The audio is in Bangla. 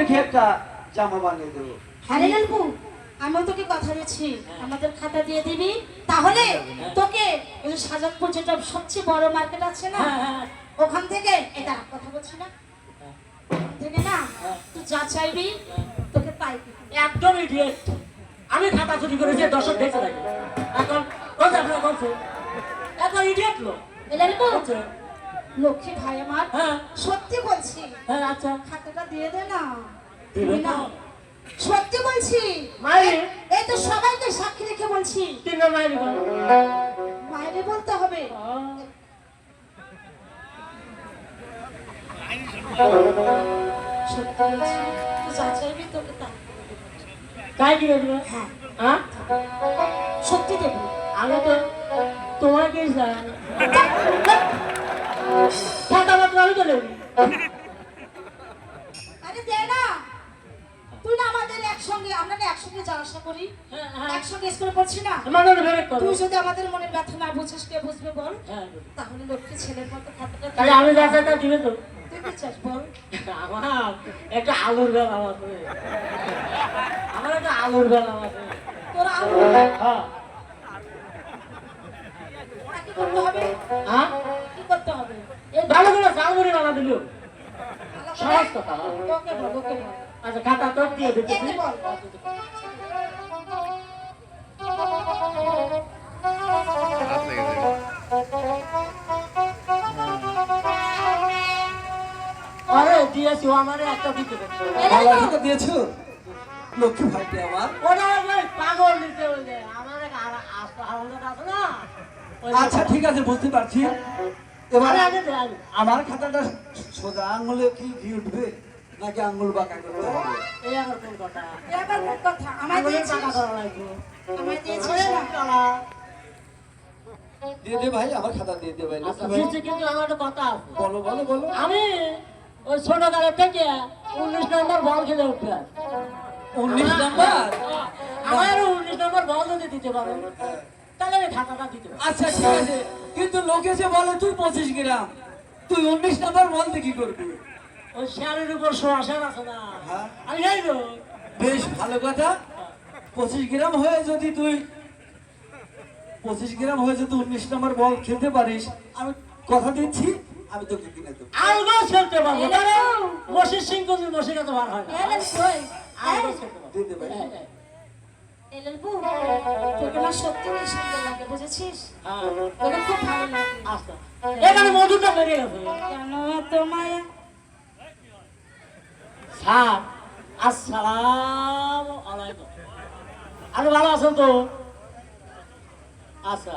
দেখে একটা জামা বানিয়ে দেবো। আরে লালপু, আমি তোকে কথা দিচ্ছি, আমাদের খাতা দিয়ে দিবি, তাহলে তোকে ওই সাজানপুর যেটা সবচেয়ে বড় মার্কেট আছে না, ওখান থেকে এটা কথা বলছি না, ওখান থেকে না তুই যা চাইবি তোকে তাই দিবি। একদম ইডিয়েট। আমি খাতা চুরি করেছি, দর্শক দেখতে থাকে। এখন কথা আপনার বলছে এখন ইডিয়েট লোক। এ লালপু, লক্ষ্মী ভাই আমার, হ্যাঁ সত্যি বলছি, হ্যাঁ আচ্ছা খাতাটা দিয়ে দে না। দিবে না সত্যি বলছি, মায়ের এই তো সবাইকে সাক্ষী রেখে বলছি। তিন মায়ের মায়েরে বলতে হবে। সত্যি বলছি, তুই যা চাইবি তোকে তাই তাই কি দেবে? হ্যাঁ হ্যাঁ সত্যি দেবো। আমি তো তোমাকে জানি খাতা মাত্র আমি তো নেবি। আরে দে না, তুই না আমাদের একসঙ্গে, আমরা না একসঙ্গে যাওয়া আসা করি, একসঙ্গে স্কুলে পড়ছি না। মানে ভেবে করো। তুই যদি আমাদের মনের ব্যথা না বুঝিস, কে বুঝবে বল? হ্যাঁ তাহলে লক্ষ্মী ছেলের মতো খাতাটা তাহলে আমি যা চাই তা দিবে তো? তুই কি চাস বল? আমার একটা আলুর বেলা আছে, আমার একটা আলুর বেলা আছে। তোরা আলু হ্যাঁ কি করতে হবে? হ্যাঁ কি করতে হবে? এই ভালো করে চালমুড়ি বানা দিল ভালো করে সহজ কথা। ওকে বল, ওকে বল। আচ্ছা খাতা তো দিয়ে দিচ্ছি। একে বল। আরে দিয়েছি, আমার একটা দিতে পারছো। ভালো খাতা দিয়েছো লক্ষ্মী ভাইটি আমার। ওটা ওই পাগল দিতে বলছে, আমার এক আলাদা আছে না। আচ্ছা ঠিক আছে, বুঝতে পারছি। এবার আরে আগে দে আগে। আমার খাতাটা সোজা আঙুলে কি ঘি উঠবে নাকি আঙুল বাঁকা করতে হবে? এই আমার কোন কথা? এবার কোন কথা? আমায় আঙুলের দিয়েছিস? পাকা করা লাগবে। আমায় দিয়েছিস আরে না? কালা। দিয়ে দে ভাই, আমার খাতা দিয়ে দে ভাই। আচ্ছা দিচ্ছি, কিন্তু আমার একটা কথা আছে। বলো বলো বলো। আমি ওই ছোটকালের থেকে 19 নম্বর বল খেলে উঠতে আর 19 নাম্বার। আমার 19 নম্বর বল যদি দিতে পারো তাহলে আমি খাতাটা দিতে পারবো। আচ্ছা ঠিক আছে, কিন্তু লোকে যে বলে তুই 25 গ্রাম, তুই 19 নাম্বার বলতে কি করবি? ওই শেয়ারের উপর সোয়াশার আছে না, হ্যাঁ। আমি যাই তো। বেশ ভালো কথা। 25 গ্রাম হয়ে যদি তুই 19 নাম্বার বল খেলতে পারিস, আমি কথা দিচ্ছি আমি তোকে কিনে দেবো। আলগো খেলতে পারবো, কারণ মসির সিং কোনদিন মসির কাছে বার হয় না। এলেন কই? আলগো খেলতে পারবো। দিয়ে দে ভাই। হ্যাঁ, হ্যাঁ, এলেন বউ, তোকে না সত্যি কি সুন্দর লাগে, বুঝেছিস? হ্যাঁ। তোকে খুব ভালো লাগে। আচ্ছা এখানে মধুটা বেরিয়ে গেছে। কেন তোমায়? স্যার আসসালামু আলাইকুম। আপনি ভালো আছেন তো? আচ্ছা